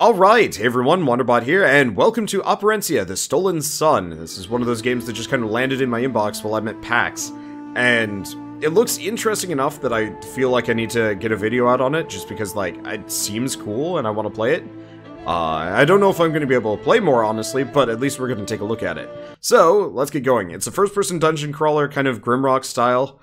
Alright, hey everyone, Wanderbot here, and welcome to Operencia, the Stolen Sun. This is one of those games that just kind of landed in my inbox while I'm at PAX, and it looks interesting enough that I feel like I need to get a video out on it, just because, like, it seems cool and I want to play it. I don't know if I'm going to be able to play more, honestly, but at least we're going to take a look at it. So, let's get going. It's a first-person dungeon crawler, kind of Grimrock style.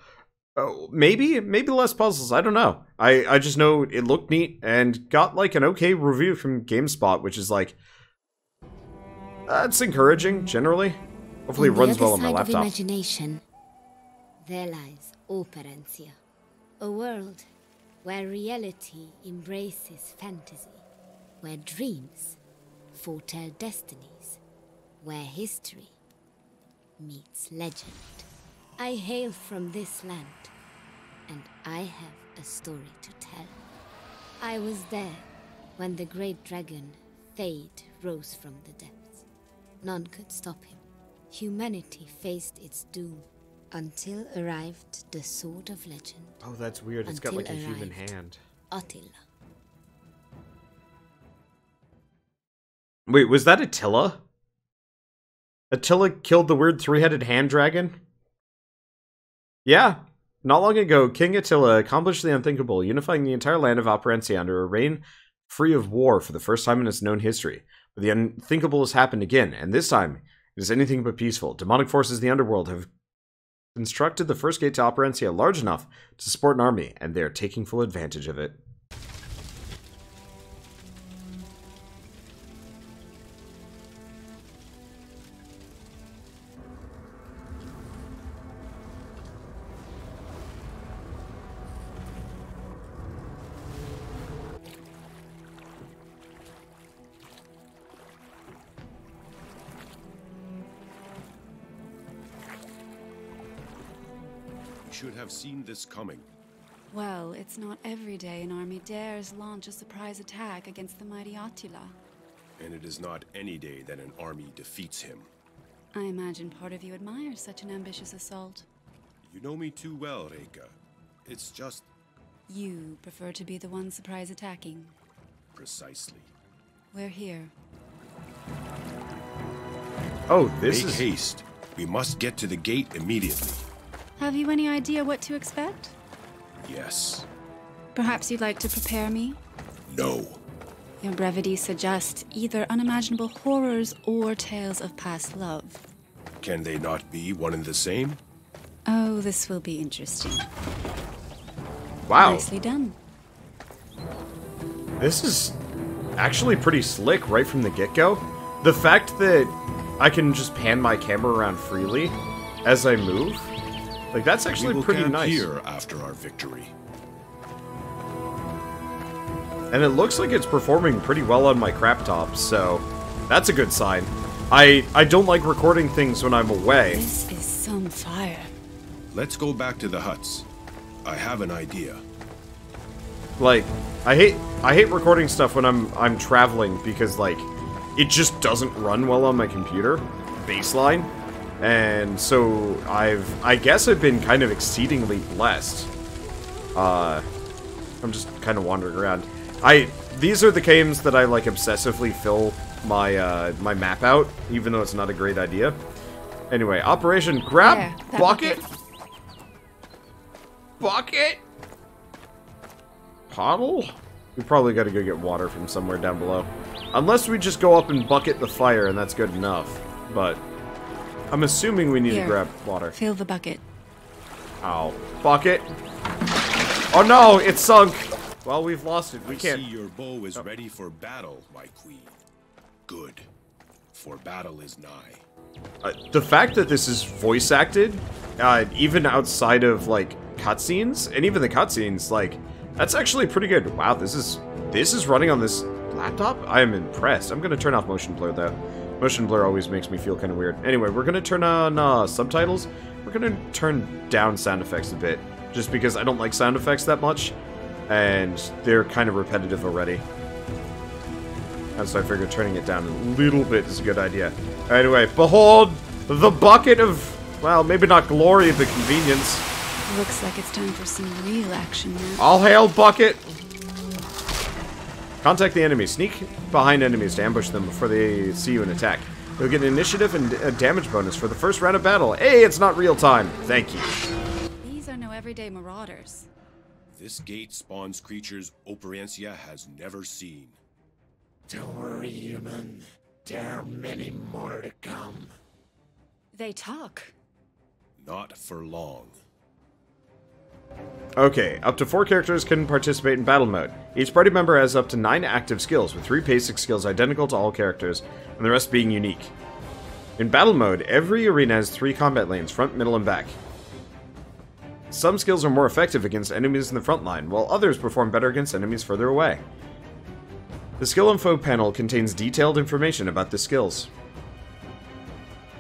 Oh, maybe less puzzles, I don't know. I just know it looked neat and got like an okay review from GameSpot, which is like, it's encouraging, generally. Hopefully it runs well on my laptop. Imagination, there lies Operencia, a world where reality embraces fantasy, where dreams foretell destinies, where history meets legend. I hail from this land, and I have a story to tell. I was there when the great dragon, Fate, rose from the depths. None could stop him. Humanity faced its doom, until arrived the Sword of Legend. Oh, that's weird. It's got like a human hand. Attila. Wait, was that Attila? Attila killed the weird three-headed hand dragon? Yeah. Not long ago, King Attila accomplished the unthinkable, unifying the entire land of Operencia under a reign free of war for the first time in its known history. But the unthinkable has happened again, and this time, it is anything but peaceful. Demonic forces of the Underworld have constructed the first gate to Operencia large enough to support an army, and they are taking full advantage of it. Should have seen this coming. Well, it's not every day an army dares launch a surprise attack against the mighty Attila. And it is not any day that an army defeats him. I imagine part of you admires such an ambitious assault. You know me too well, Reika. It's just... You prefer to be the one surprise attacking. Precisely. We're here. Oh, this is... Make haste. We must get to the gate immediately. Have you any idea what to expect? Yes. Perhaps you'd like to prepare me? No. Your brevity suggests either unimaginable horrors or tales of past love. Can they not be one and the same? Oh, this will be interesting. Wow. Nicely done. This is actually pretty slick right from the get-go. The fact that I can just pan my camera around freely as I move, like, that's actually pretty nice. We will camp here after our victory. And it looks like it's performing pretty well on my crap top, so that's a good sign. I don't like recording things when I'm away. This is some fire. Let's go back to the huts. I have an idea. Like, I hate recording stuff when I'm traveling because, like, it just doesn't run well on my computer, baseline. And so I guess I've been kind of exceedingly blessed. I'm just kind of wandering around. These are the games that I like obsessively fill my my map out, even though it's not a great idea. Anyway, Operation Grab Bucket. Bucket. Bottle. We probably got to go get water from somewhere down below, unless we just go up and bucket the fire, and that's good enough. But I'm assuming we need to grab water. Fill the bucket. Ow. Bucket. Oh no, it's sunk. Well, we've lost it. We can't. I see your bow is ready for battle, my queen. Good. For battle is nigh. The fact that this is voice acted, even outside of like cutscenes, and even the cutscenes, like, that's actually pretty good. Wow, this is running on this laptop? I am impressed. I'm gonna turn off motion blur though. Motion blur always makes me feel kind of weird. Anyway, we're gonna turn on subtitles. We're gonna turn down sound effects a bit, just because I don't like sound effects that much, and they're kind of repetitive already. And so I figured turning it down a little bit is a good idea. Anyway, behold the bucket of, well, maybe not glory, but convenience. Looks like it's time for some real action now. All hail, bucket! Contact the enemy. Sneak behind enemies to ambush them before they see you and attack. You'll get an initiative and a damage bonus for the first round of battle. Hey, it's not real time. Thank you. These are no everyday marauders. This gate spawns creatures Operencia has never seen. Don't worry, human. There are many more to come. They talk. Not for long. Okay, up to 4 characters can participate in battle mode. Each party member has up to 9 active skills, with 3 basic skills identical to all characters, and the rest being unique. In battle mode, every arena has 3 combat lanes, front, middle, and back. Some skills are more effective against enemies in the front line, while others perform better against enemies further away. The skill info panel contains detailed information about the skills.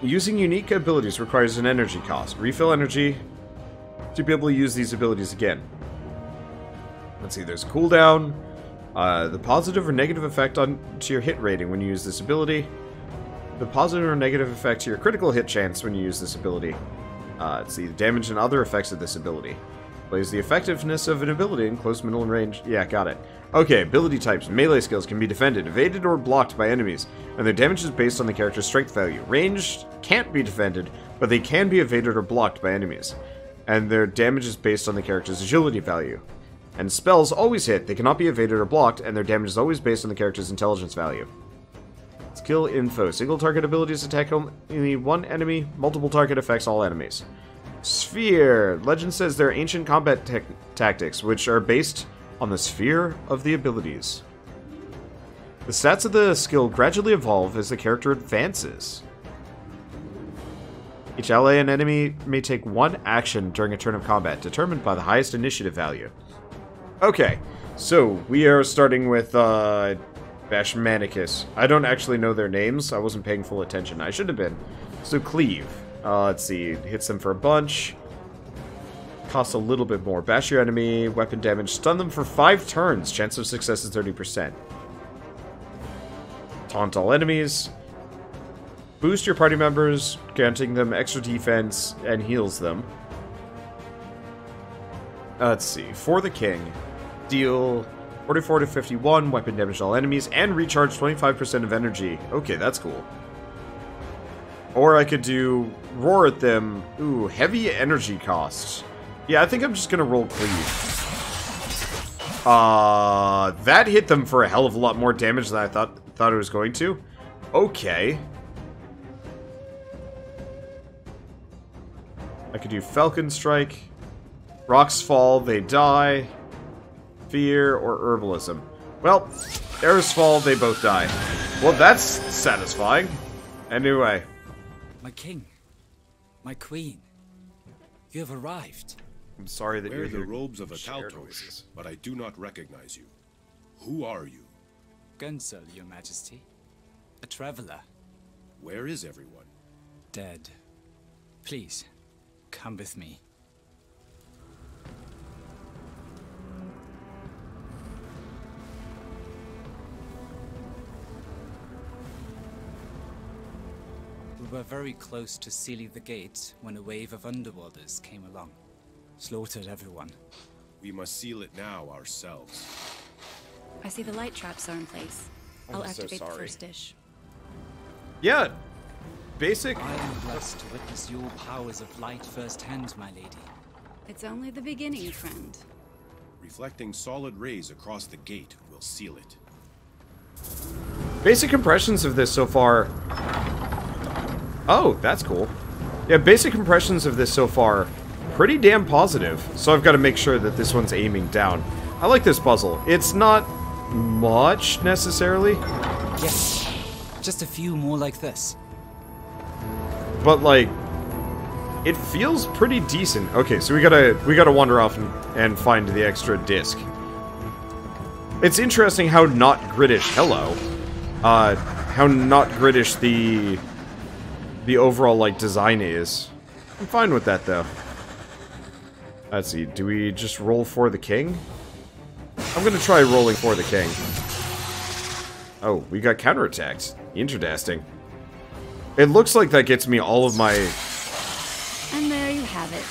Using unique abilities requires an energy cost. Refill energy to be able to use these abilities again. Let's see, there's a cooldown, the positive or negative effect to your hit rating when you use this ability, the positive or negative effect to your critical hit chance when you use this ability. Let's see, the damage and other effects of this ability. Plays the effectiveness of an ability in close, middle, and range. Yeah, got it. Okay, ability types. Melee skills can be defended, evaded, or blocked by enemies, and their damage is based on the character's strength value. Ranged can't be defended, but they can be evaded or blocked by enemies, and their damage is based on the character's agility value. And spells always hit, they cannot be evaded or blocked, and their damage is always based on the character's intelligence value. Skill info. Single target abilities attack only one enemy, multiple target affects all enemies. Sphere. Legend says they're ancient combat tactics, which are based on the sphere of the abilities. The stats of the skill gradually evolve as the character advances. Each ally and enemy may take 1 action during a turn of combat, determined by the highest initiative value. Okay, so we are starting with Bashmanicus. I don't actually know their names. I wasn't paying full attention. I should have been. So Cleave. Let's see. Hits them for a bunch. Costs a little bit more. Bash your enemy. Weapon damage. Stun them for 5 turns. Chance of success is 30%. Taunt all enemies. Boost your party members, granting them extra defense, and heals them. Let's see. For the king. Deal 44 to 51, weapon damage to all enemies, and recharge 25% of energy. Okay, that's cool. Or I could do roar at them. Ooh, heavy energy costs. Yeah, I think I'm just gonna roll Cleave. That hit them for a hell of a lot more damage than I thought it was going to. Okay. I could do Falcon Strike. Rocks fall, they die. Fear or Herbalism. Well, arrows fall, they both die. Well, that's satisfying. Anyway. My king. My queen. You have arrived. I'm sorry that Wear you're the robes of a shared Taltosh, voices. but I do not recognize you. Who are you? Gunsel, your majesty. A traveler. Where is everyone? Dead. Please, come with me. We were very close to sealing the gate when a wave of Underworlders came along. Slaughtered everyone. We must seal it now ourselves. I see the light traps are in place. I'll so activate the sorry. first dish. Yeah. Basic. I am blessed to witness your powers of light firsthand, my lady. It's only the beginning, friend. Reflecting solid rays across the gate will seal it. Basic impressions of this so far. Oh, that's cool. Yeah, basic impressions of this so far, pretty damn positive. So I've got to make sure that this one's aiming down. I like this puzzle. It's not much, necessarily. Yes, just a few more like this. But, like, it feels pretty decent. Okay, so we gotta wander off and find the extra disc. It's interesting how not British, how not British the overall, like, design is. I'm fine with that, though. Let's see, do we just roll for the king? I'm gonna try rolling for the king. Oh, we got counterattacks. Interesting. It looks like that gets me all of my... And there you have it.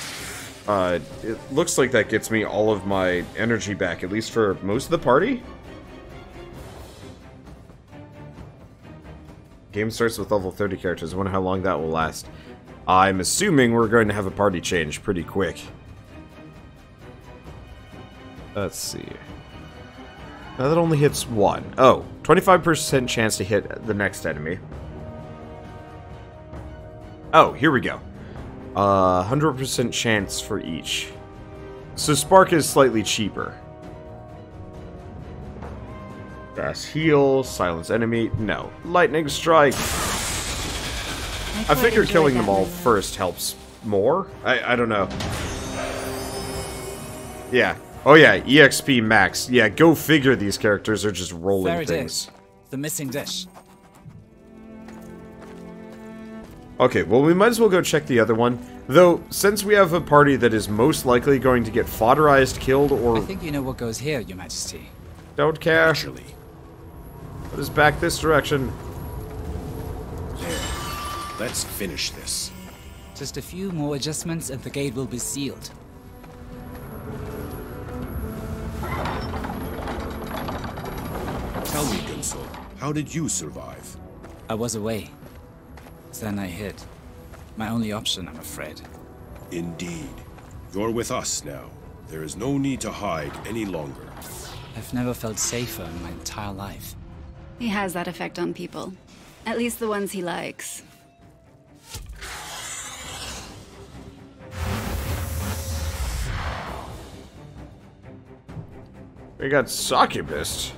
It looks like that gets me all of my energy back, at least for most of the party. Game starts with level 30 characters. I wonder how long that will last. I'm assuming we're going to have a party change pretty quick. Let's see. Now that only hits one. Oh, 25% chance to hit the next enemy. Oh, here we go. 100% chance for each. So Spark is slightly cheaper. Fast heal, silence enemy. No. Lightning strike. I figured killing them all first helps more. I don't know. Yeah. Oh yeah, EXP max. Yeah, go figure these characters are just rolling There it things. is. The missing dish. Okay, well we might as well go check the other one. Though, since we have a party that is most likely going to get fodderized, killed, or... I think you know what goes here, Your Majesty. Don't care. Actually, Let us back this direction. there. Let's finish this. Just a few more adjustments and the gate will be sealed. Tell me, Gunsel, how did you survive? I was away. Then I hid. My only option, I'm afraid. Indeed. You're with us now. There is no need to hide any longer. I've never felt safer in my entire life. He has that effect on people. At least the ones he likes. We got succubus.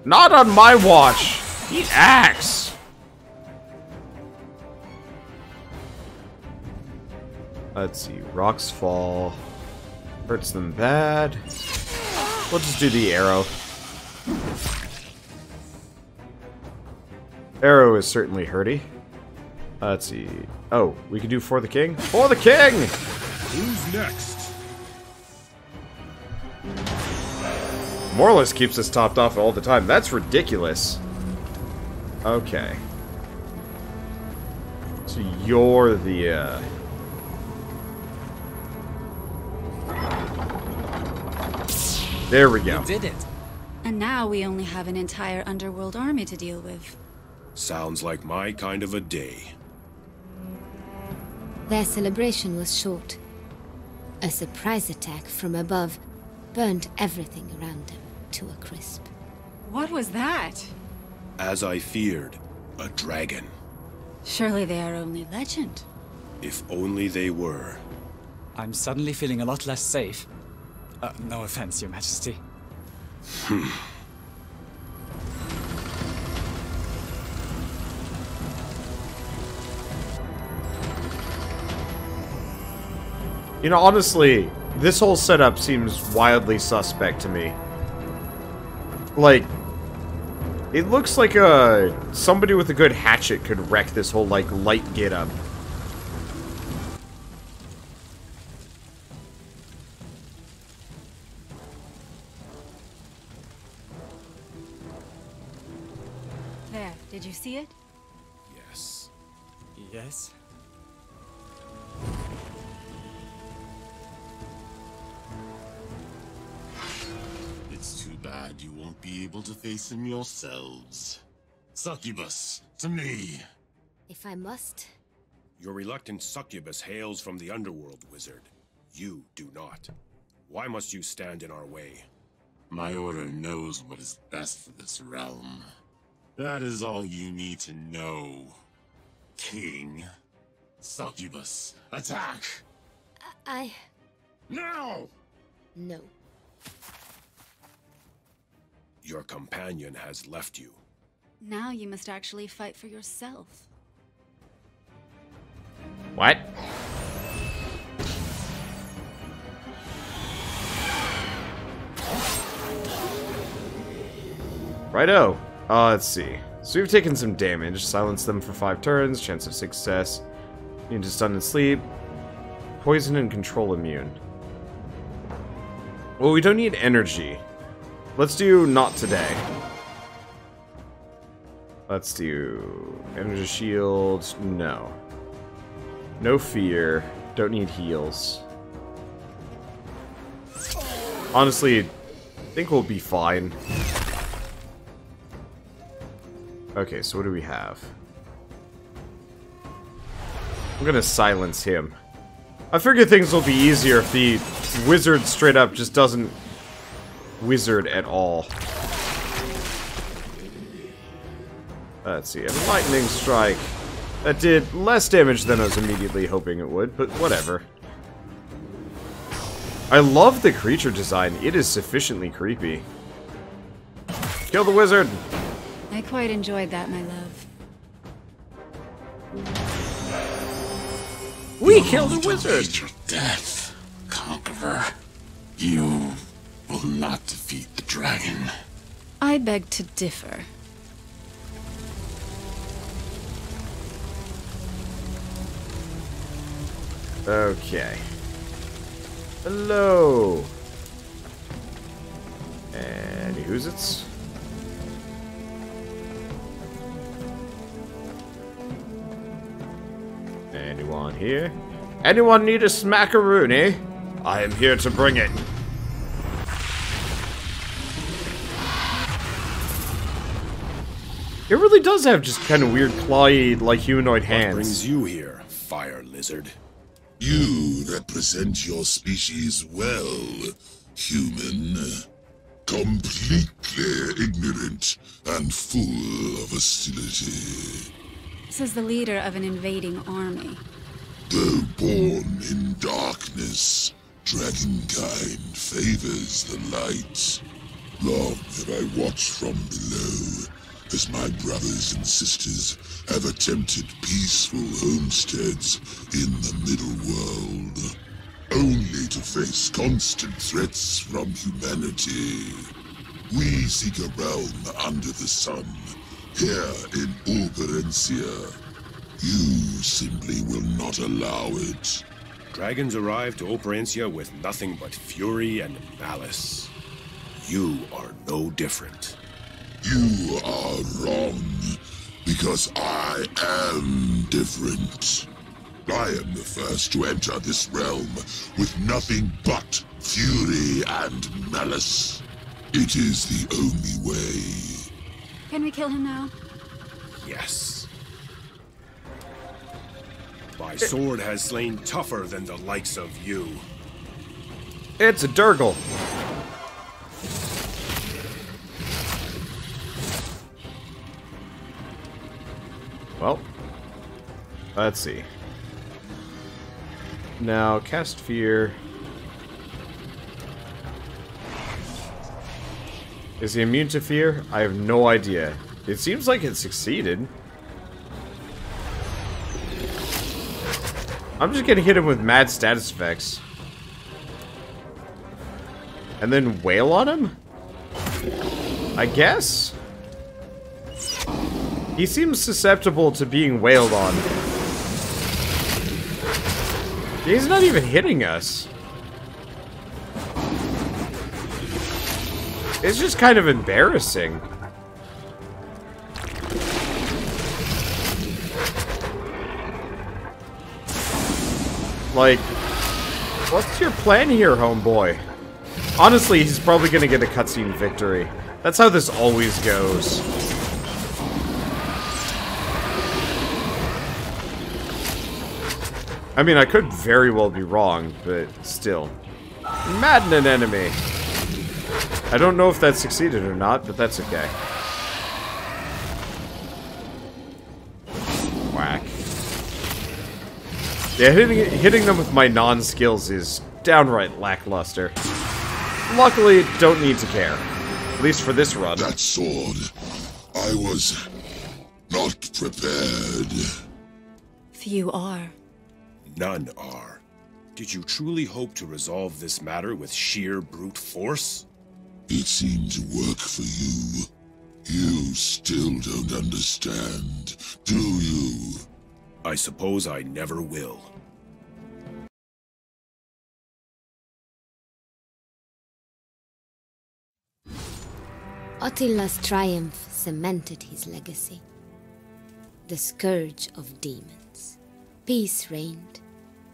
Not on my watch! Eat axe! Let's see. Rocks fall. Hurts them bad. We'll just do the arrow. Arrow is certainly hurty. Let's see. Oh, we can do For the King? For the King! Who's next? Morless keeps us topped off all the time. That's ridiculous. Okay. So you're the, There we go. You did it! And now we only have an entire Underworld army to deal with. Sounds like my kind of a day. Their celebration was short. A surprise attack from above burned everything around them to a crisp. What was that? As I feared, a dragon. Surely they are only legend. If only they were. I'm suddenly feeling a lot less safe. No offense, Your Majesty. You know, honestly, this whole setup seems wildly suspect to me. Like, it looks like somebody with a good hatchet could wreck this whole, like, light get-up. There, did you see it? Yes. Yes? It's too bad you won't be able to face him yourselves. Succubus, to me. If I must, Your reluctant succubus hails from the Underworld, wizard. You do not. Why must you stand in our way? My order knows what is best for this realm. That is all you need to know. King. Succubus, attack! I... Now! No. Your companion has left you. Now you must actually fight for yourself. What? Righto. Let's see. So we've taken some damage. Silence them for 5 turns. Chance of success. Need to stun and sleep. Poison and control immune. Well, we don't need energy. Let's do not today. Let's do energy shield. No. No fear. Don't need heals. Honestly, I think we'll be fine. Okay, so what do we have? I'm gonna silence him. I figure things will be easier if the wizard straight up just doesn't wizard at all. Let's see, a lightning strike. That did less damage than I was immediately hoping it would, but whatever. I love the creature design. It is sufficiently creepy. Kill the wizard! I quite enjoyed that, my love. We killed the wizard! Your death, conqueror. You will not defeat the dragon. I beg to differ. Okay. Hello! And who's it? Anyone here? Anyone need a smackaroonie? I am here to bring it. It really does have just kind of weird clawy, like humanoid hands. What brings you here, fire lizard? You represent your species well, human. Completely ignorant and full of hostility. Says the leader of an invading army. Though born in darkness, dragonkind favors the light. Long have I watched from below, as my brothers and sisters have attempted peaceful homesteads in the middle world, only to face constant threats from humanity. We seek a realm under the sun, here in Operencia. You simply will not allow it. Dragons arrive to Operencia with nothing but fury and malice. You are no different. You are wrong, because I am different. I am the first to enter this realm with nothing but fury and malice. It is the only way. Can we kill him now? Yes. My sword has slain tougher than the likes of you. It's a Durgle. Well, let's see. Now, cast fear. Is he immune to fear? I have no idea. It seems like it succeeded. I'm just gonna hit him with mad status effects. And then wail on him? I guess? He seems susceptible to being wailed on. He's not even hitting us. It's just kind of embarrassing. Like, what's your plan here, homeboy? Honestly, he's probably gonna get a cutscene victory. That's how this always goes. I mean, I could very well be wrong, but still. Madden an enemy! I don't know if that succeeded or not, but that's okay. Whack. Yeah, hitting them with my non-skills is downright lackluster. Luckily, don't need to care. At least for this run. That sword, I was not prepared. Few are. None are. Did you truly hope to resolve this matter with sheer brute force? It seemed to work for you. You still don't understand, do you? I suppose I never will. Attila's triumph cemented his legacy. The scourge of demons. Peace reigned,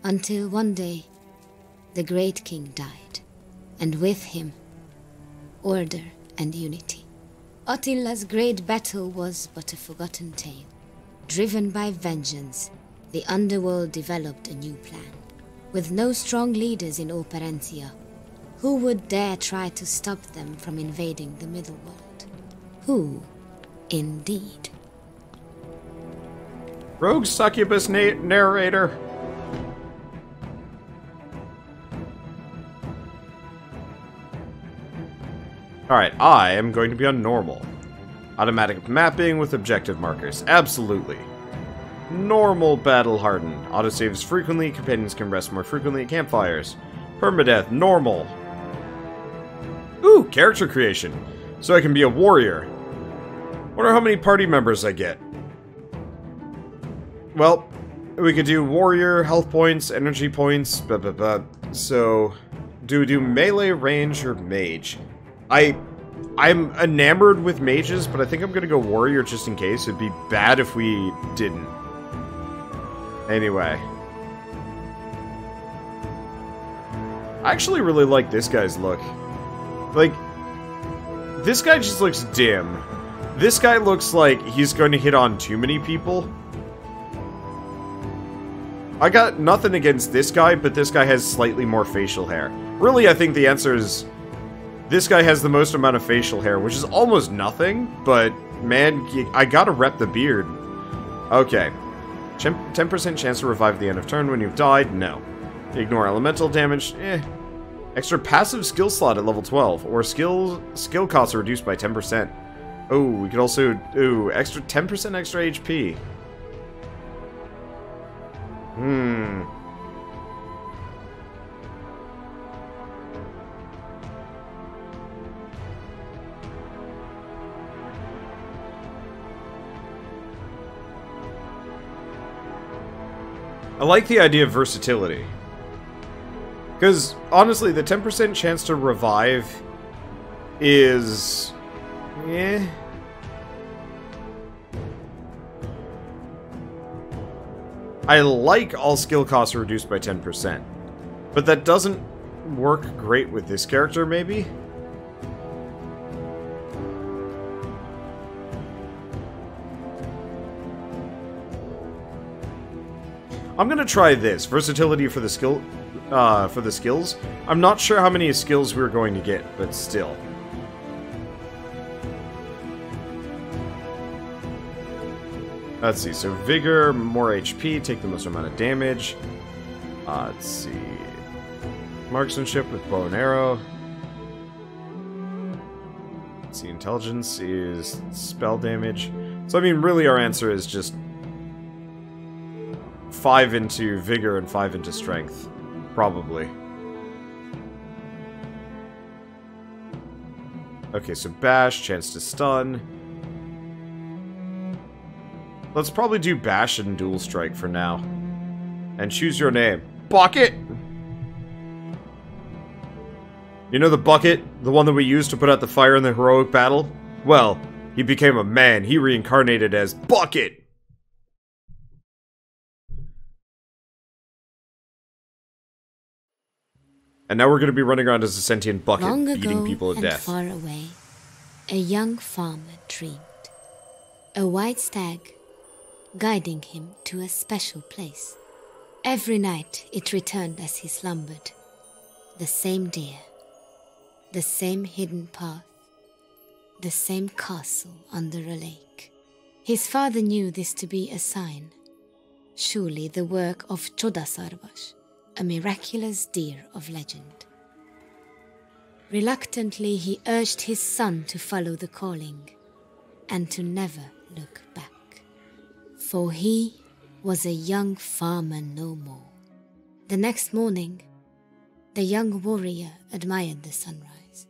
until one day, the great king died, and with him, order and unity. Attila's great battle was but a forgotten tale. Driven by vengeance, the Underworld developed a new plan. With no strong leaders in Operencia, who would dare try to stop them from invading the Middleworld? Who, indeed? Rogue succubus narrator. Alright, I am going to be on normal. Automatic mapping with objective markers. Absolutely. Normal battle hardened. Autosaves frequently. Companions can rest more frequently at campfires. Permadeath. Normal. Ooh, character creation. So I can be a warrior. Wonder how many party members I get. Well, we could do warrior, health points, energy points, blah blah blah. So, do we do melee, range, or mage? I'm enamored with mages, but I think I'm gonna go warrior just in case. It'd be bad if we didn't. Anyway. I actually really like this guy's look. Like, this guy just looks dim. This guy looks like he's going to hit on too many people. I got nothing against this guy, but this guy has slightly more facial hair. Really, I think the answer is... this guy has the most amount of facial hair, which is almost nothing, but, man, I gotta rep the beard. Okay. 10% chance to revive at the end of turn when you've died? No. Ignore elemental damage? Eh. Extra passive skill slot at level 12, or skill costs are reduced by 10%. Oh, we could also... ooh, extra 10% extra HP. I like the idea of versatility. Because, honestly, the 10% chance to revive is... eh. I like all skill costs are reduced by 10%. But that doesn't work great with this character, maybe? I'm gonna try this. Versatility for the skills. I'm not sure how many skills we're going to get, but still. Let's see, so Vigor, more HP, take the most amount of damage. Let's see. Marksmanship with bow and arrow. Let's see, Intelligence is spell damage. So, I mean, really our answer is just 5 into Vigor and 5 into Strength. Probably. Okay, so Bash, chance to stun. Let's probably do Bash and Dual Strike for now. And choose your name. Bucket! You know the bucket? The one that we used to put out the fire in the heroic battle? Well, he became a man. He reincarnated as Bucket! And now we're going to be running around as a sentient bucket, beating people to death. Far away, a young farmer dreamed. A white stag, guiding him to a special place. Every night it returned as he slumbered. The same deer, the same hidden path, the same castle under a lake. His father knew this to be a sign. Surely the work of Chodasarvash, a miraculous deer of legend. Reluctantly he urged his son to follow the calling, and to never look back. For he was a young farmer no more. The next morning, the young warrior admired the sunrise.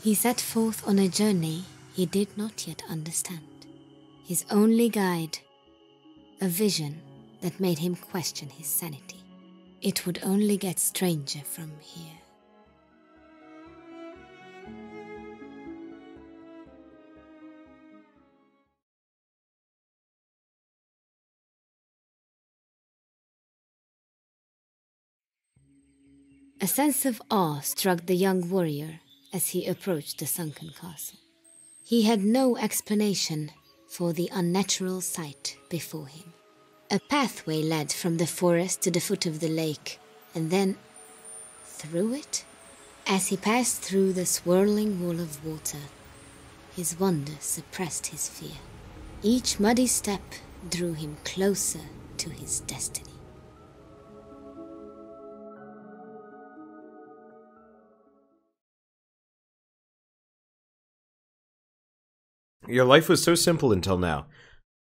He set forth on a journey he did not yet understand. His only guide, a vision that made him question his sanity. It would only get stranger from here. A sense of awe struck the young warrior as he approached the sunken castle. He had no explanation for the unnatural sight before him. A pathway led from the forest to the foot of the lake, and then through it. As he passed through the swirling wall of water, his wonder suppressed his fear. Each muddy step drew him closer to his destiny. Your life was so simple until now,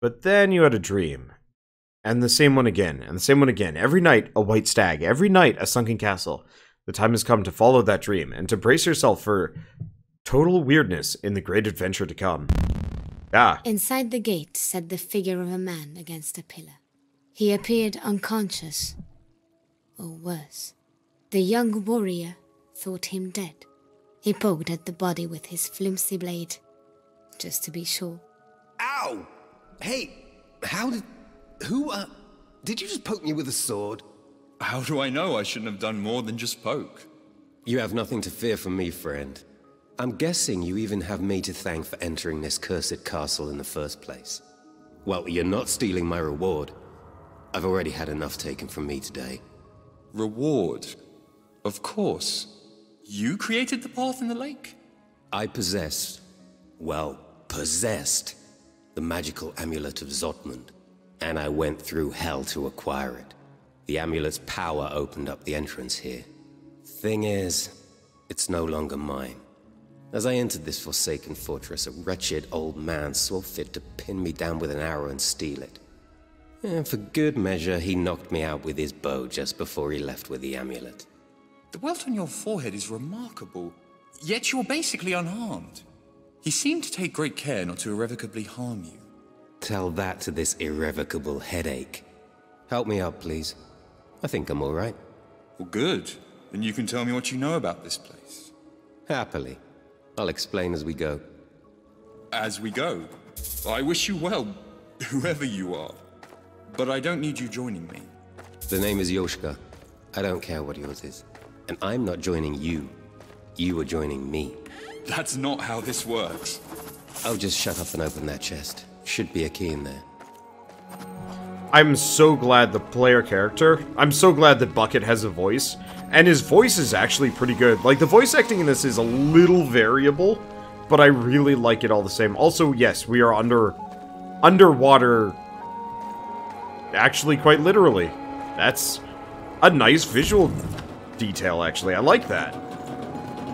but then you had a dream. And the same one again, and the same one again. Every night, a white stag. Every night, a sunken castle. The time has come to follow that dream, and to brace yourself for total weirdness in the great adventure to come. Ah. Inside the gate sat the figure of a man against a pillar. He appeared unconscious, or worse. The young warrior thought him dead. He poked at the body with his flimsy blade, just to be sure. Ow! Hey, did you just poke me with a sword? How do I know? I shouldn't have done more than just poke. You have nothing to fear from me, friend. I'm guessing you even have me to thank for entering this cursed castle in the first place. Well, you're not stealing my reward. I've already had enough taken from me today. Reward? Of course. You created the path in the lake? I possessed the magical amulet of Zotmund, and I went through hell to acquire it. The amulet's power opened up the entrance here. Thing is, it's no longer mine. As I entered this forsaken fortress, a wretched old man saw fit to pin me down with an arrow and steal it. And for good measure, he knocked me out with his bow just before he left with the amulet. The welt on your forehead is remarkable, yet you're basically unharmed. He seemed to take great care not to irrevocably harm you. Tell that to this irrevocable headache. Help me up, please. I think I'm all right. Well, good. Then you can tell me what you know about this place. Happily. I'll explain as we go. As we go? I wish you well, whoever you are. But I don't need you joining me. The name is Jóska. I don't care what yours is. And I'm not joining you. You are joining me. That's not how this works. Oh, just shut up and open that chest. Should be a key in there. I'm so glad I'm so glad that Bucket has a voice, and his voice is actually pretty good. Like, the voice acting in this is a little variable, but I really like it all the same. Also, yes, we are underwater, actually, quite literally. That's a nice visual detail, actually. I like that.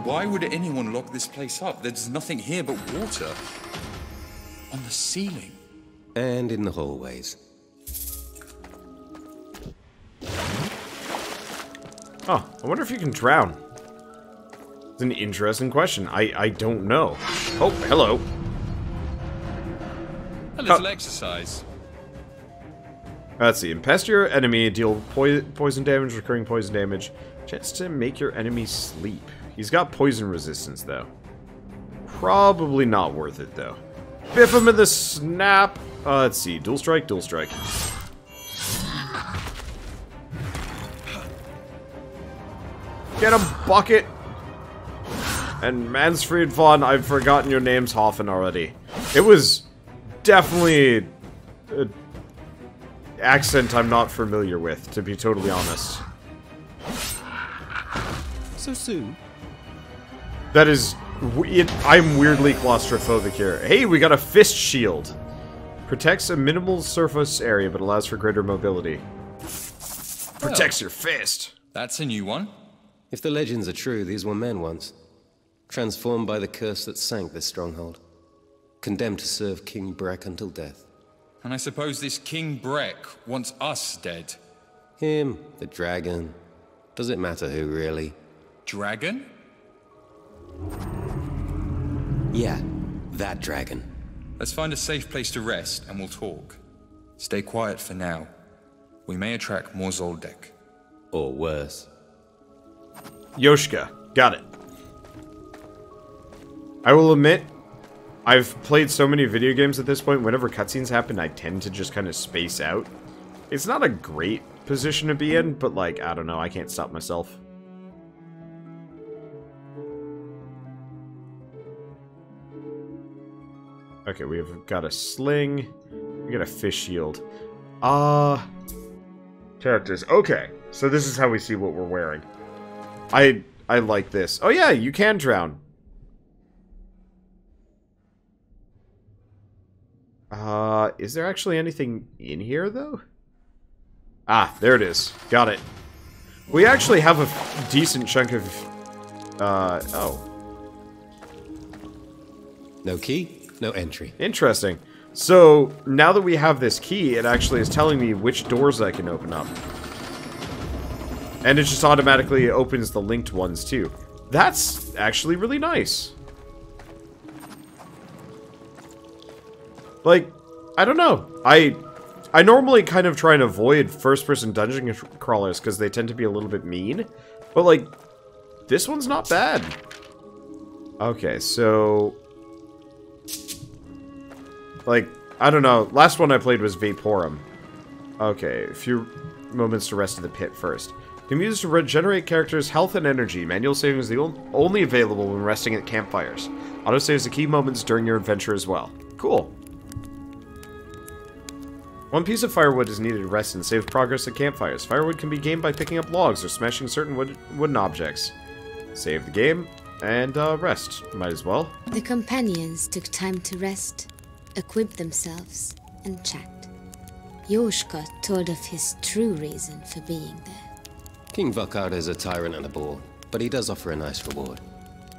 Why would anyone lock this place up? There's nothing here but water. On the ceiling. And in the hallways. Oh, I wonder if you can drown. It's an interesting question. I don't know. Oh, hello. A little exercise. Let's see. Impest your enemy, deal poison damage, recurring poison damage. Chance to make your enemy sleep. He's got poison resistance, though. Probably not worth it, though. Biff him in the snap. Let's see. Dual strike, dual strike. Get him, Bucket! And Mansfried von, I've forgotten your name's Hoffen already. It was definitely an accent I'm not familiar with, to be totally honest. So soon? That is... I'm weirdly claustrophobic here. Hey, we got a fist shield. Protects a minimal surface area, but allows for greater mobility. Protects your fist. That's a new one. If the legends are true, these were men once. Transformed by the curse that sank this stronghold. Condemned to serve King Breck until death. And I suppose this King Breck wants us dead. Him, the dragon. Does it matter who, really? Dragon? Yeah, that dragon. Let's find a safe place to rest, and we'll talk. Stay quiet for now. We may attract more Zoldyck. Or worse. Jóska. Got it. I will admit, I've played so many video games at this point, whenever cutscenes happen, I tend to just kind of space out. It's not a great position to be in, but like, I don't know, I can't stop myself. Okay, we've got a sling. We got a fish shield. Characters. Okay, so this is how we see what we're wearing. I like this. Oh yeah, you can drown. Is there actually anything in here, though? Ah, there it is. Got it. We actually have a decent chunk of... oh. No key, no entry. Interesting. So, now that we have this key, it actually is telling me which doors I can open up. And it just automatically opens the linked ones, too. That's actually really nice. Like, I don't know. I normally kind of try and avoid first-person dungeon crawlers because they tend to be a little bit mean. But, like, this one's not bad. Okay, so... like, I don't know. Last one I played was Vaporum. Okay, a few moments to rest in the pit first. Can be used to regenerate characters' health and energy. Manual saving is the only available when resting at campfires. Autosave is the key moments during your adventure as well. Cool. One piece of firewood is needed to rest and save progress at campfires. Firewood can be gained by picking up logs or smashing certain wooden objects. Save the game, and rest. Might as well. The companions took time to rest, equip themselves, and chat. Jóska told of his true reason for being there. King Vukard is a tyrant and a bore, but he does offer a nice reward.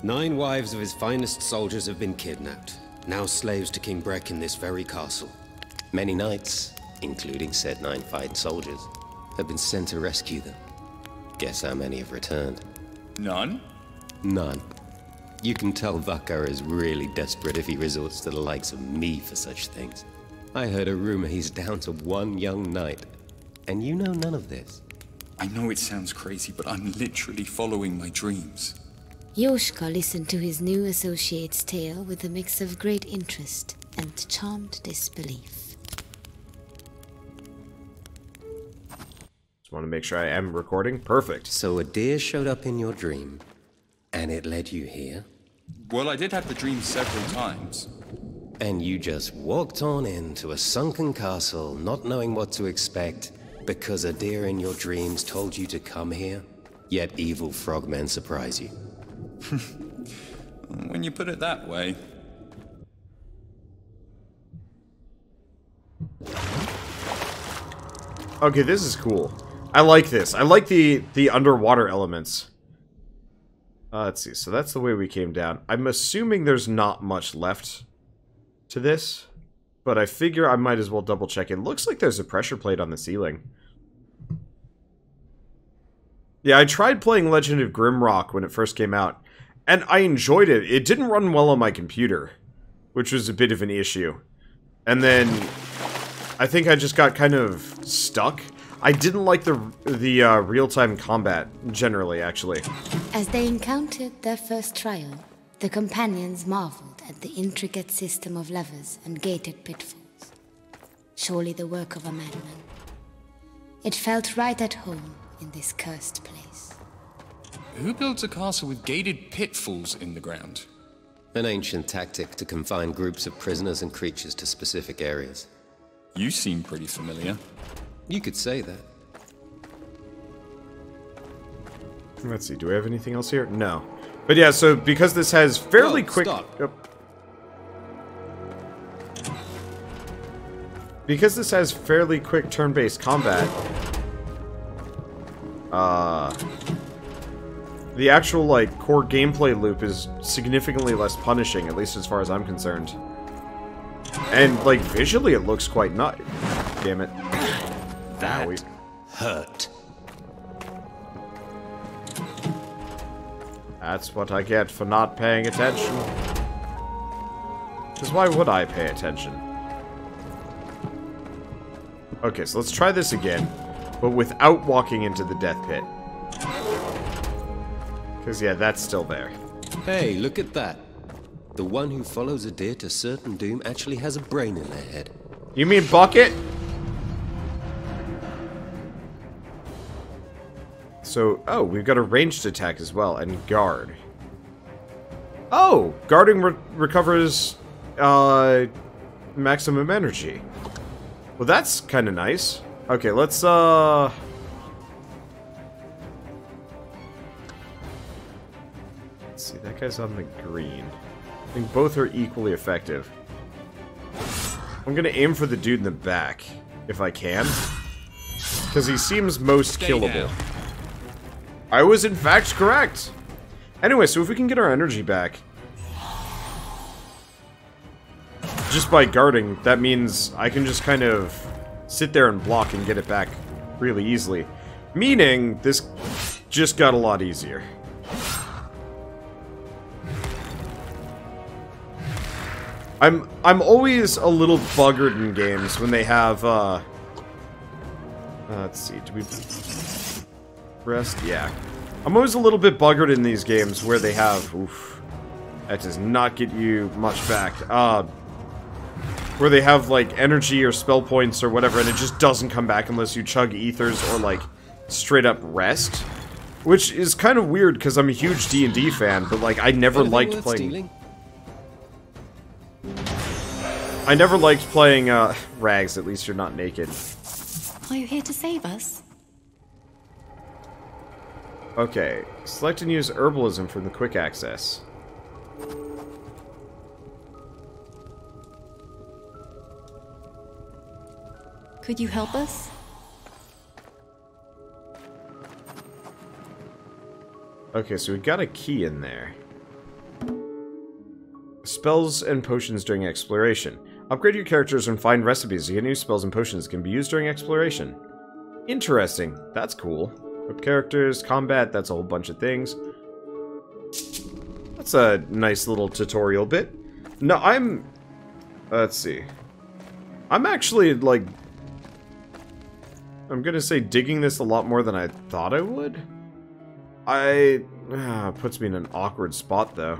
9 wives of his finest soldiers have been kidnapped, now slaves to King Breck in this very castle. Many knights, including said 9 fine soldiers, have been sent to rescue them. Guess how many have returned? None? None. You can tell Vukar is really desperate if he resorts to the likes of me for such things. I heard a rumor he's down to 1 young knight, and you know none of this. I know it sounds crazy, but I'm literally following my dreams. Jóska listened to his new associate's tale with a mix of great interest and charmed disbelief. Just want to make sure I am recording. Perfect. So a deer showed up in your dream, and it led you here? Well, I did have the dream several times. And you just walked on into a sunken castle, not knowing what to expect, because a deer in your dreams told you to come here? Yet evil frogmen surprise you. When you put it that way. Okay, this is cool. I like this. I like the underwater elements. Let's see. So that's the way we came down. I'm assuming there's not much left to this, but I figure I might as well double check. It looks like there's a pressure plate on the ceiling. Yeah, I tried playing Legend of Grimrock when it first came out, and I enjoyed it. It didn't run well on my computer, which was a bit of an issue. And then I think I just got kind of stuck. I didn't like the real-time combat, generally, actually. As they encountered their first trial, the companions marveled at the intricate system of levers and gated pitfalls. Surely the work of a madman. It felt right at home in this cursed place. Who builds a castle with gated pitfalls in the ground? An ancient tactic to confine groups of prisoners and creatures to specific areas. You seem pretty familiar. You could say that. Let's see, do we have anything else here? No. But yeah, so because this has fairly quick... Stop. Because this has fairly quick turn-based combat, the actual, like, core gameplay loop is significantly less punishing, at least as far as I'm concerned. And, like, visually it looks quite nice. Damn it. That hurt. That's what I get for not paying attention. Because why would I pay attention? Okay, so let's try this again, but without walking into the death pit. Because, yeah, that's still there. Hey, look at that. The one who follows a deer to certain doom actually has a brain in their head. You mean Bucket? So, oh, we've got a ranged attack as well, and guard. Oh! Guarding recovers, maximum energy. Well, that's kind of nice. Okay, let's see, that guy's on the green. I think both are equally effective. I'm gonna aim for the dude in the back, if I can. Because he seems most killable. I was in fact correct! Anyway, so if we can get our energy back, just by guarding, that means I can just kind of sit there and block and get it back really easily. Meaning, this just got a lot easier. I'm always a little buggered in games when they have, let's see, do we rest? Yeah. I'm always a little bit buggered in these games where they have, oof, that does not get you much back, where they have, like, energy or spell points or whatever, and it just doesn't come back unless you chug ethers or, like, straight up rest. Which is kind of weird, because I'm a huge D&D fan, but, like, I never liked playing... I never liked playing, Rags, at least you're not naked. Are you here to save us? Okay, select and use herbalism from the quick access. Could you help us? Okay, so we got a key in there. Spells and potions during exploration. Upgrade your characters and find recipes to get new spells and potions that can be used during exploration. Interesting. That's cool. Equip characters, combat, that's a whole bunch of things. That's a nice little tutorial bit. No, let's see. I'm actually, like... I'm gonna say digging this a lot more than I thought I would. Puts me in an awkward spot, though.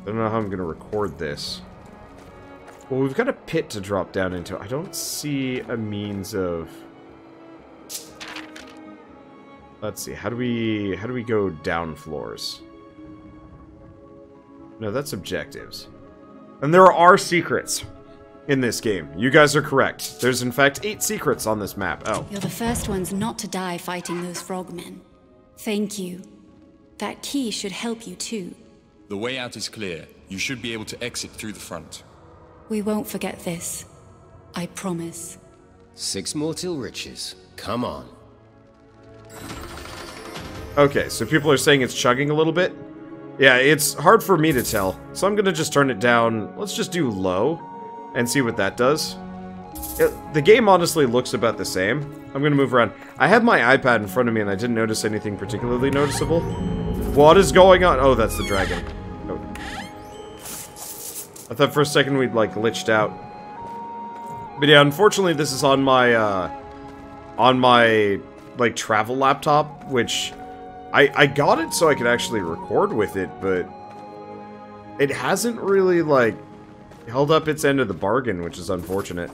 I don't know how I'm gonna record this. Well, we've got a pit to drop down into. I don't see a means of... Let's see, how do we go down floors? No, that's objectives. And there are secrets in this game. You guys are correct. There's in fact 8 secrets on this map. Oh. You're the first ones not to die fighting those frogmen. Thank you. That key should help you too. The way out is clear. You should be able to exit through the front. We won't forget this. I promise. 6 more till riches. Come on. Okay, so people are saying it's chugging a little bit. Yeah, it's hard for me to tell. So I'm gonna just turn it down. Let's just do low and see what that does. The game honestly looks about the same. I'm gonna move around. I have my iPad in front of me and I didn't notice anything particularly noticeable. What is going on? Oh, that's the dragon. Oh. I thought for a second we'd, like, glitched out. But yeah, unfortunately this is on my, like, travel laptop, which... I got it so I could actually record with it, but... it hasn't really, like, held up its end of the bargain, which is unfortunate.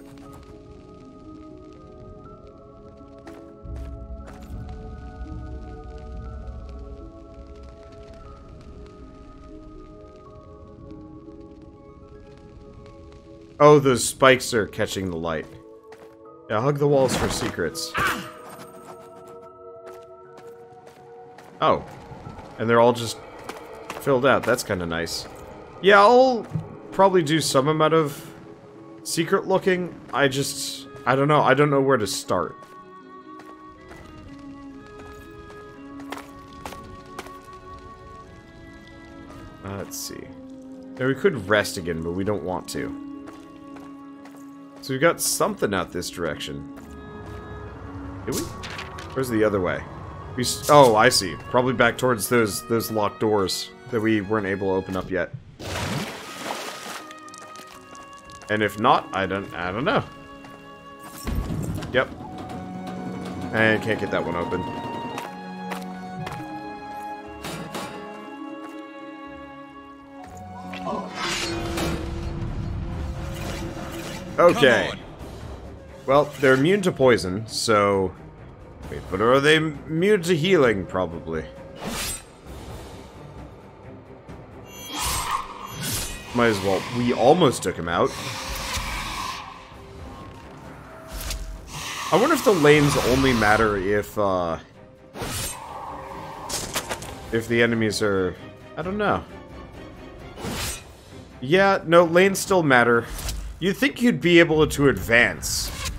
Oh, those spikes are catching the light. Yeah, hug the walls for secrets. Oh. And they're all just filled out. That's kind of nice. Yeah, I'll probably do some amount of secret looking. I don't know. I don't know where to start. Let's see. Now, we could rest again, but we don't want to. So we've got something out this direction. Did we? Where's the other way? Oh, I see. Probably back towards those locked doors that we weren't able to open up yet. And if not, I don't know. Yep. And can't get that one open. Okay. Well, they're immune to poison, so... Wait, but are they immune to healing? Probably. Might as well. We almost took him out. I wonder if the lanes only matter if the enemies are... I don't know. Yeah, no, lanes still matter. You'd think you'd be able to advance.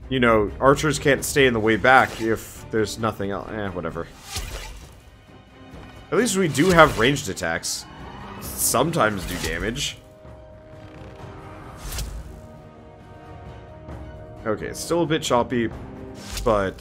You know, archers can't stay in the way back if there's nothing else. Whatever. At least we do have ranged attacks. Sometimes do damage. Okay, it's still a bit choppy, but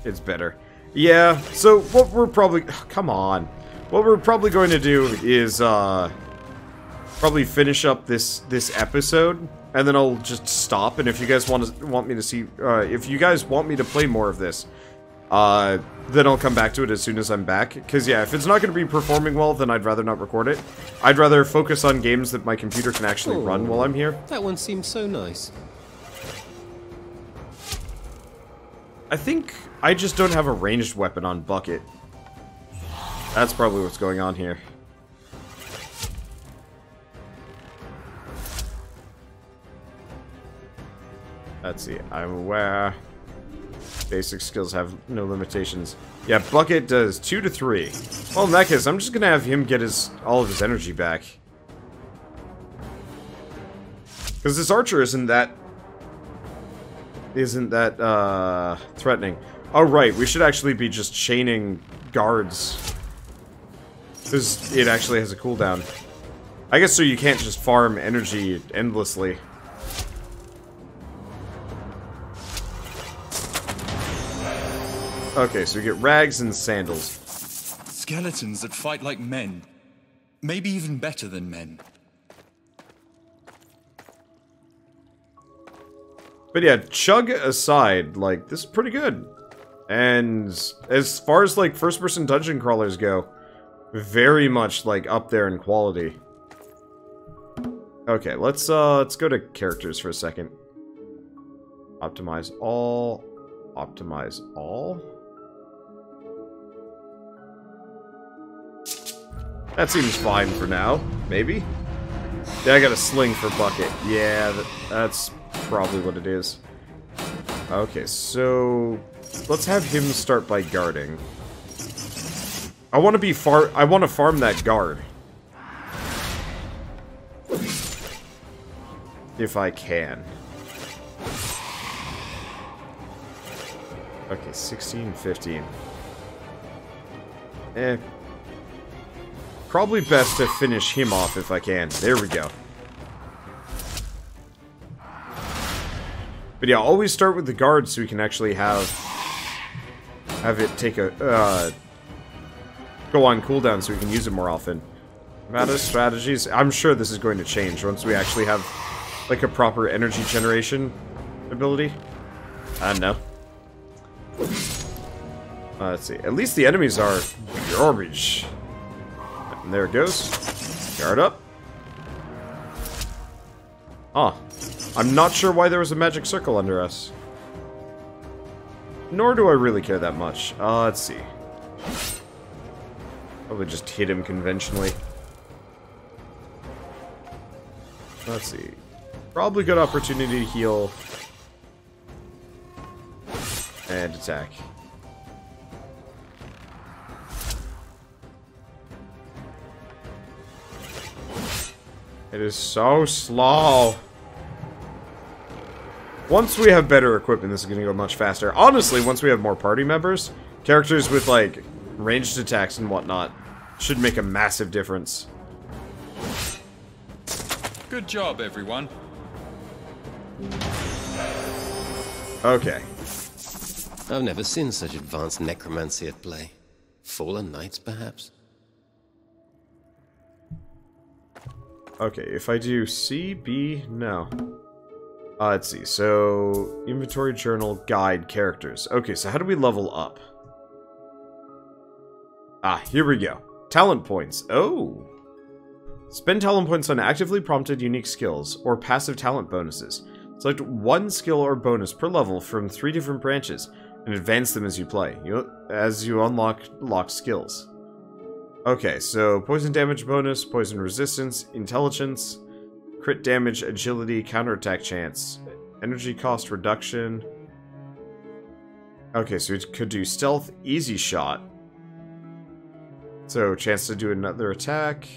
it's better. Yeah, so what we're probably... come on. What we're probably going to do is, probably finish up this episode, and then I'll just stop, and if you guys want me to see... if you guys want me to play more of this, then I'll come back to it as soon as I'm back. Because, yeah, if it's not going to be performing well, then I'd rather not record it. I'd rather focus on games that my computer can actually run while I'm here. That one seems so nice. I think I just don't have a ranged weapon on Bucket. That's probably what's going on here. Let's see. I'm aware. Basic skills have no limitations. Yeah, Bucket does 2 to 3. Well, in that case, I'm just gonna have him get all of his energy back. Because this archer isn't that threatening. Oh, right, we should actually be just chaining guards. Because it actually has a cooldown. I guess so you can't just farm energy endlessly. Okay, so we get rags and sandals. Skeletons that fight like men. Maybe even better than men. But yeah, chug aside, like, this is pretty good. And as far as, like, first-person dungeon crawlers go, very much, like, up there in quality. Okay, let's go to characters for a second. Optimize all. Optimize all. That seems fine for now. Maybe? Yeah, I got a sling for Bucket. Yeah, that's probably what it is. Okay, so let's have him start by guarding. I want to farm that guard. If I can. Okay, 16, 15. Probably best to finish him off if I can. There we go. But yeah, always start with the guard so we can actually have it take a go on cooldown so we can use it more often. Meta strategies. I'm sure this is going to change once we actually have like a proper energy generation ability. I don't know. Let's see. At least the enemies are garbage. And there it goes. Guard up. Ah. I'm not sure why there was a magic circle under us. Nor do I really care that much. Let's see. Probably just hit him conventionally. Let's see. Probably good opportunity to heal. And attack. It is so slow. Once we have better equipment, this is going to go much faster. Honestly, once we have more party members, characters with, like, ranged attacks and whatnot should make a massive difference. Good job, everyone. Okay. I've never seen such advanced necromancy at play. Fallen knights, perhaps? Okay, if I do C, B, no. Let's see, so... Inventory, journal, guide, characters. Okay, so how do we level up? Ah, here we go. Talent points. Oh! Spend talent points on actively prompted unique skills, or passive talent bonuses. Select one skill or bonus per level from 3 different branches, and advance them as you play, as you unlock locked skills. Okay, so poison damage bonus, poison resistance, intelligence, crit damage, agility, counterattack chance, energy cost reduction. Okay, so it could do stealth, easy shot. So, chance to do another attack.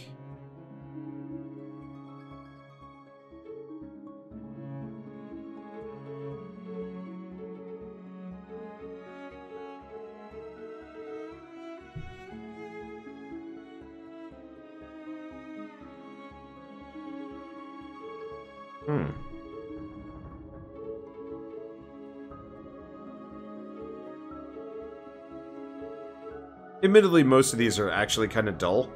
Admittedly, most of these are actually kind of dull,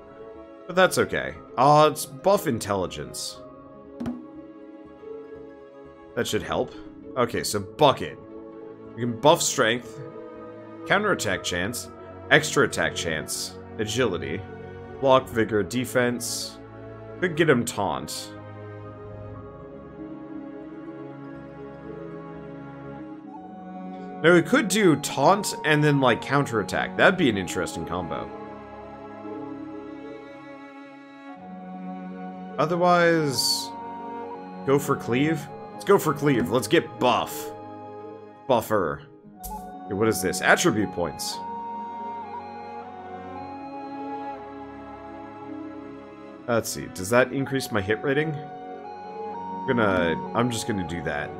but that's okay. It's buff intelligence. That should help. Okay, so bucket. We can buff strength, counterattack chance, extra attack chance, agility, block, vigor, defense. Could get him taunt. Now we could do taunt and then like counterattack. That'd be an interesting combo. Otherwise, go for cleave. Let's go for cleave. Let's get buff. Buffer. Okay, what is this? Attribute points. Let's see. Does that increase my hit rating? I'm just gonna do that.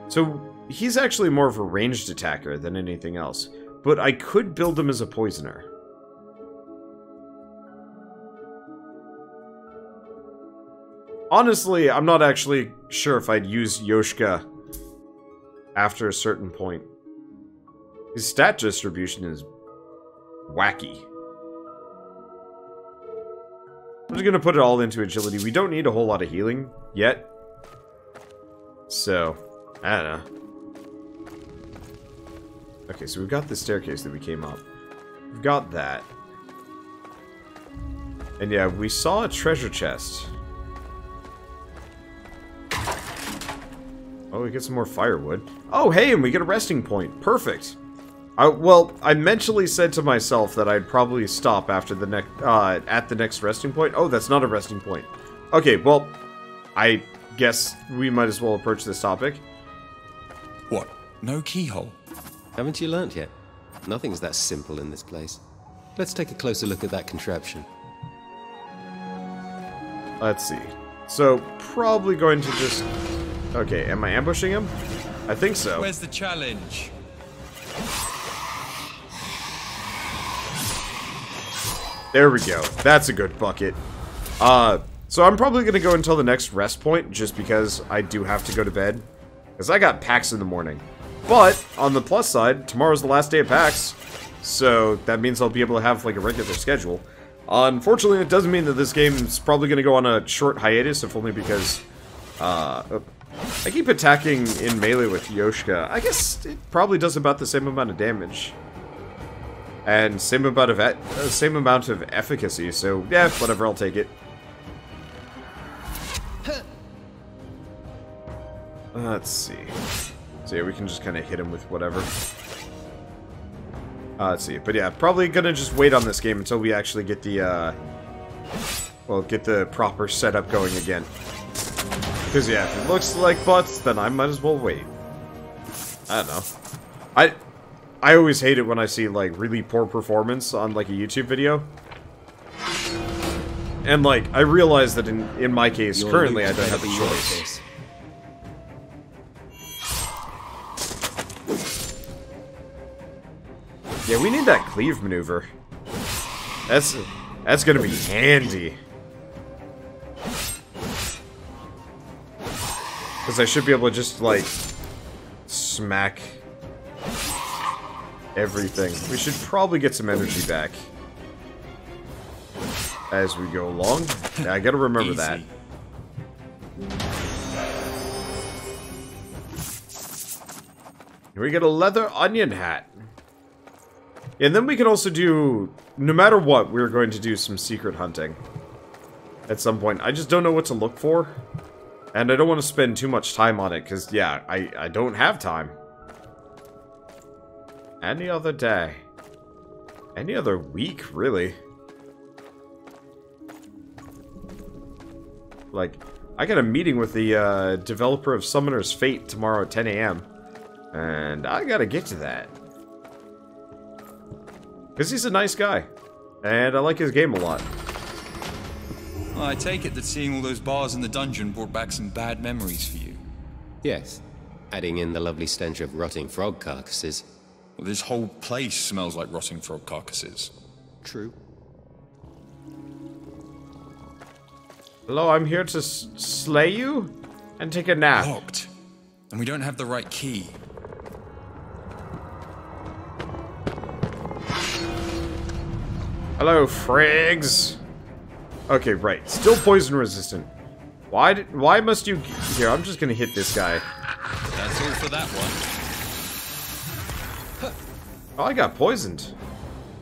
So, he's actually more of a ranged attacker than anything else. But I could build him as a poisoner. Honestly, I'm not actually sure if I'd use Jóska after a certain point. His stat distribution is wacky. I'm just gonna put it all into agility. We don't need a whole lot of healing yet. So, I don't know. Okay, so we've got the staircase that we came up. We've got that. And yeah, we saw a treasure chest. Oh, we get some more firewood. Oh, hey, and we get a resting point. Perfect. Well, I mentally said to myself that I'd probably stop after the at the next resting point. Oh, that's not a resting point. Okay, well, I guess we might as well approach this topic. What? No keyhole? Haven't you learnt yet? Nothing's that simple in this place. Let's take a closer look at that contraption. Let's see. So, probably going to just... Okay, am I ambushing him? I think so. Where's the challenge? There we go. That's a good bucket. So I'm probably going to go until the next rest point, just because I do have to go to bed. Because I got PAX in the morning. But, on the plus side, tomorrow's the last day of PAX. So, that means I'll be able to have, like, a regular schedule. Unfortunately, it doesn't mean that this game is probably going to go on a short hiatus, if only because... I keep attacking in melee with Jóska. I guess it probably does about the same amount of damage. And same amount of efficacy, so yeah, whatever, I'll take it. Let's see. So yeah, we can just kind of hit him with whatever. Let's see. But yeah, probably gonna just wait on this game until we actually get the, well, get the proper setup going again. Because yeah, if it looks like butts, then I might as well wait. I don't know. I always hate it when I see, like, really poor performance on, like, a YouTube video. And, like, I realize that in my case, currently, I don't have a choice. Yeah, we need that cleave maneuver. That's gonna be handy. Because I should be able to just, like, smack everything. We should probably get some energy back as we go along. Yeah, I gotta remember that. Here we get a leather onion hat. And then we can also do, no matter what, we're going to do some secret hunting at some point. I just don't know what to look for. And I don't want to spend too much time on it, because, yeah, I don't have time. Any other day. Any other week, really. Like, I got a meeting with the developer of Summoner's Fate tomorrow at 10 a.m. And I gotta get to that. Because he's a nice guy. And I like his game a lot. Well, I take it that seeing all those bars in the dungeon brought back some bad memories for you. Yes, adding in the lovely stench of rotting frog carcasses. Well, this whole place smells like rotting frog carcasses. True. Hello, I'm here to slay you and take a nap. Locked. And we don't have the right key. Hello, Frigs. Okay, right. Still poison resistant. Why must you... Here, I'm just gonna hit this guy. That's all for that one. Oh, I got poisoned.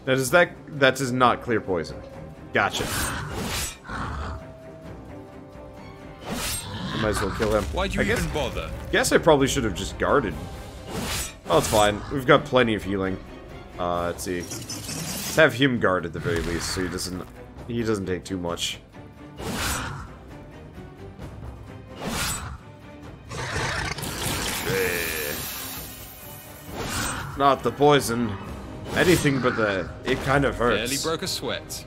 Now, that does not clear poison. Gotcha. I might as well kill him. Why'd you even bother? Guess I probably should have just guarded. Oh, it's fine. We've got plenty of healing. Let's see. Let's have him guard at the very least, so he doesn't take too much. Not the poison. Anything but the... It kind of hurts. Barely broke a sweat.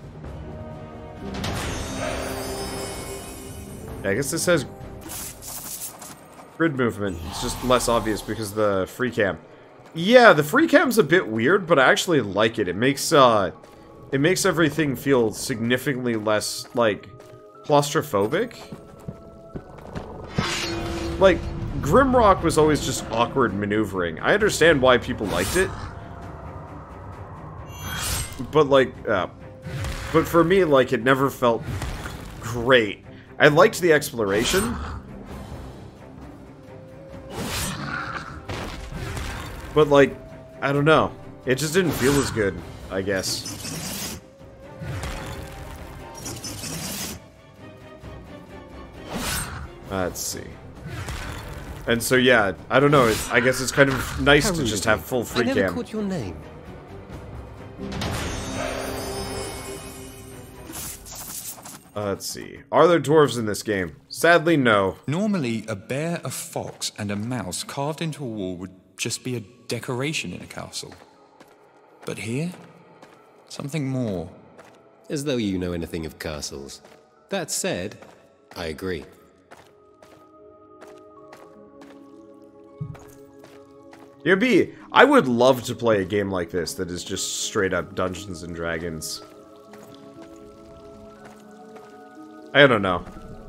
Yeah, I guess this has grid movement. It's just less obvious because of the free cam. Yeah, the free cam's a bit weird, but I actually like it. It makes everything feel significantly less, like, claustrophobic. Like, Grimrock was always just awkward maneuvering. I understand why people liked it. But, like, but for me, like, it never felt great. I liked the exploration. But, like, I don't know. It just didn't feel as good, I guess. Let's see. And so, yeah, I don't know. I guess it's kind of nice to just have full free cam. I never caught your name. Let's see. Are there dwarves in this game? Sadly, no. Normally, a bear, a fox, and a mouse carved into a wall would just be a decoration in a castle. But here, something more. As though you know anything of castles. That said, I agree. I would love to play a game like this that is just straight up Dungeons and Dragons. I don't know.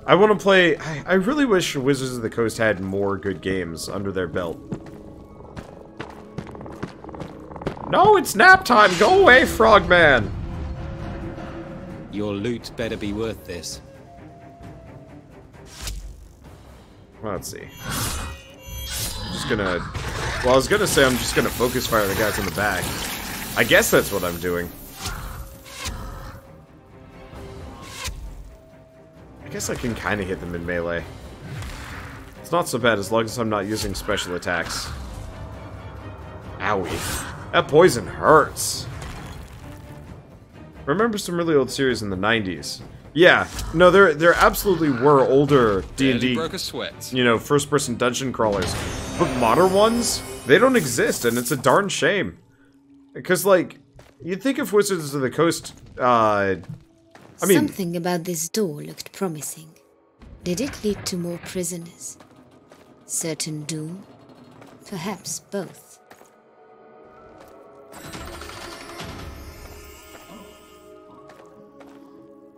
I want to play... I really wish Wizards of the Coast had more good games under their belt. No, it's nap time! Go away, Frogman! Your loot better be worth this. Let's see. I'm just gonna... Well, I was gonna say I'm just gonna focus fire the guys in the back. I guess that's what I'm doing. I guess I can kind of hit them in melee. It's not so bad as long as I'm not using special attacks. Owie. That poison hurts. Remember some really old series in the 90s. Yeah, no, there absolutely were older D&D, broke a sweat. You know, first-person dungeon crawlers. But modern ones, they don't exist, and it's a darn shame. Because, like, you'd think if Wizards of the Coast, I mean... Something about this door looked promising. Did it lead to more prisoners? Certain doom? Perhaps both.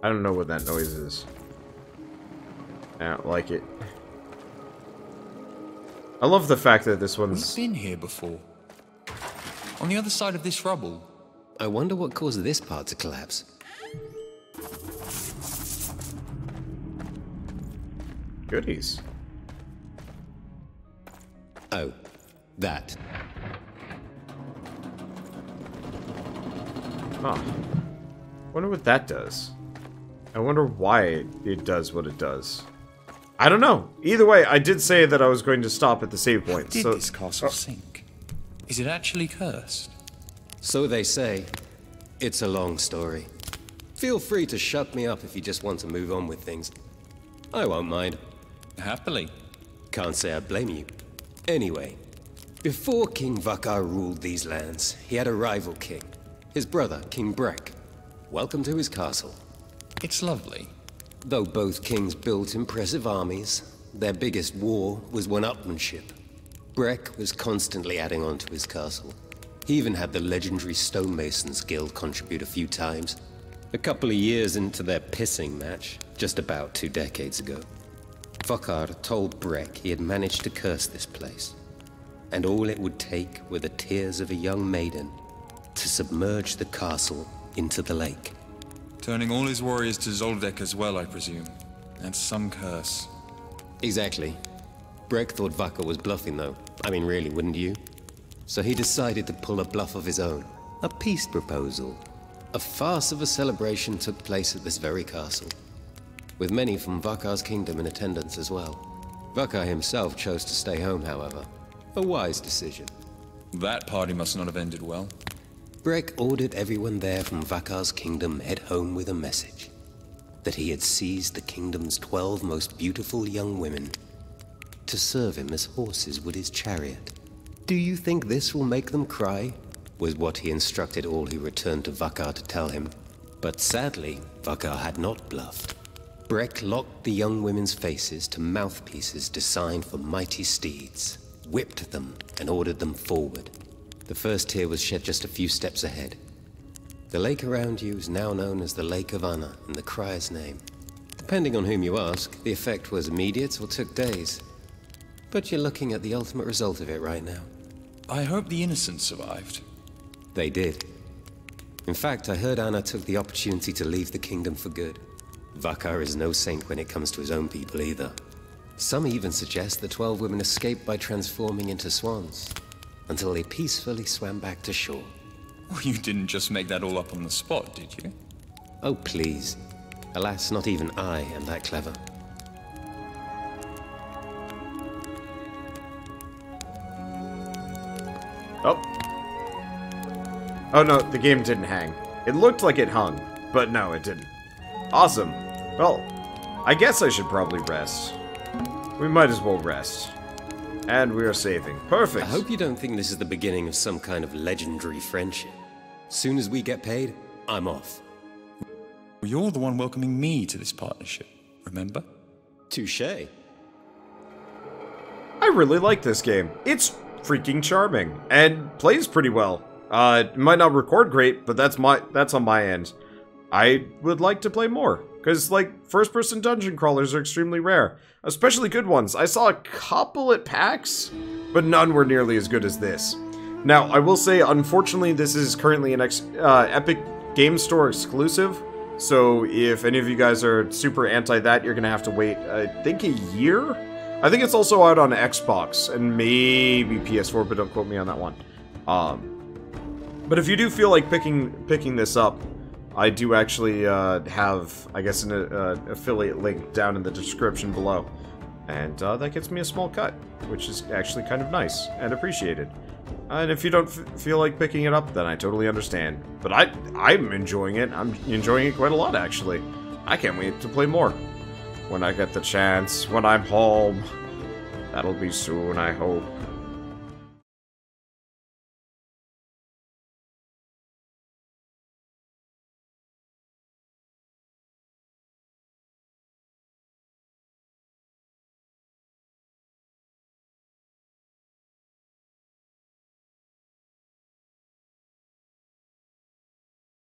I don't know what that noise is. I don't like it. I love the fact that this one's... We've been here before. On the other side of this rubble. I wonder what caused this part to collapse. Goodies. Oh, that. Huh. Wonder what that does. I wonder why it does what it does. I don't know. Either way, I did say that I was going to stop at the save point. Did this castle sink? Is it actually cursed? So they say. It's a long story. Feel free to shut me up if you just want to move on with things. I won't mind. Happily. Can't say I blame you. Anyway, before King Vakar ruled these lands, he had a rival king. His brother, King Brek. Welcome to his castle. It's lovely. Though both kings built impressive armies, their biggest war was one-upmanship. Brek was constantly adding on to his castle. He even had the legendary Stonemasons Guild contribute a few times. A couple of years into their pissing match, just about 2 decades ago, Vakar told Brek he had managed to curse this place, and all it would take were the tears of a young maiden to submerge the castle into the lake. Turning all his warriors to Zoldyck as well, I presume. That's some curse. Exactly. Brek thought Vakar was bluffing though. I mean, really, wouldn't you? So he decided to pull a bluff of his own. A peace proposal. A farce of a celebration took place at this very castle, with many from Vakar's kingdom in attendance as well. Vakar himself chose to stay home, however. A wise decision. That party must not have ended well. Brek ordered everyone there from Vakar's kingdom head home with a message. That he had seized the kingdom's 12 most beautiful young women to serve him as horses would his chariot. Do you think this will make them cry? Was what he instructed all who returned to Vakar to tell him. But sadly, Vakar had not bluffed. Brek locked the young women's faces to mouthpieces designed for mighty steeds, whipped them, and ordered them forward. The first tear was shed just a few steps ahead. The lake around you is now known as the Lake of Anna in the crier's name. Depending on whom you ask, the effect was immediate or took days. But you're looking at the ultimate result of it right now. I hope the innocents survived. They did. In fact, I heard Anna took the opportunity to leave the kingdom for good. Vakar is no saint when it comes to his own people either. Some even suggest the 12 women escaped by transforming into swans, until they peacefully swam back to shore. Well, you didn't just make that all up on the spot, did you? Oh, please. Alas, not even I am that clever. Oh. Oh no, the game didn't hang. It looked like it hung, but no, it didn't. Awesome. Well, I guess I should probably rest. We might as well rest. And we are saving. Perfect. I hope you don't think this is the beginning of some kind of legendary friendship. Soon as we get paid, I'm off. Well, you're the one welcoming me to this partnership, remember? Touché. I really like this game. It's freaking charming and plays pretty well. It might not record great, but that's on my end. I would like to play more, because, like, first-person dungeon crawlers are extremely rare. Especially good ones. I saw a couple at PAX, but none were nearly as good as this. Now, I will say, unfortunately, this is currently an Epic Game Store exclusive, so if any of you guys are super anti that, you're gonna have to wait, I think, a year? I think it's also out on Xbox, and maybe PS4, but don't quote me on that one. But if you do feel like picking this up, I do actually have, I guess, an affiliate link down in the description below. And that gets me a small cut, which is actually kind of nice and appreciated. And if you don't feel like picking it up, then I totally understand. But I'm enjoying it. I'm enjoying it quite a lot, actually. I can't wait to play more. When I get the chance, when I'm home. That'll be soon, I hope.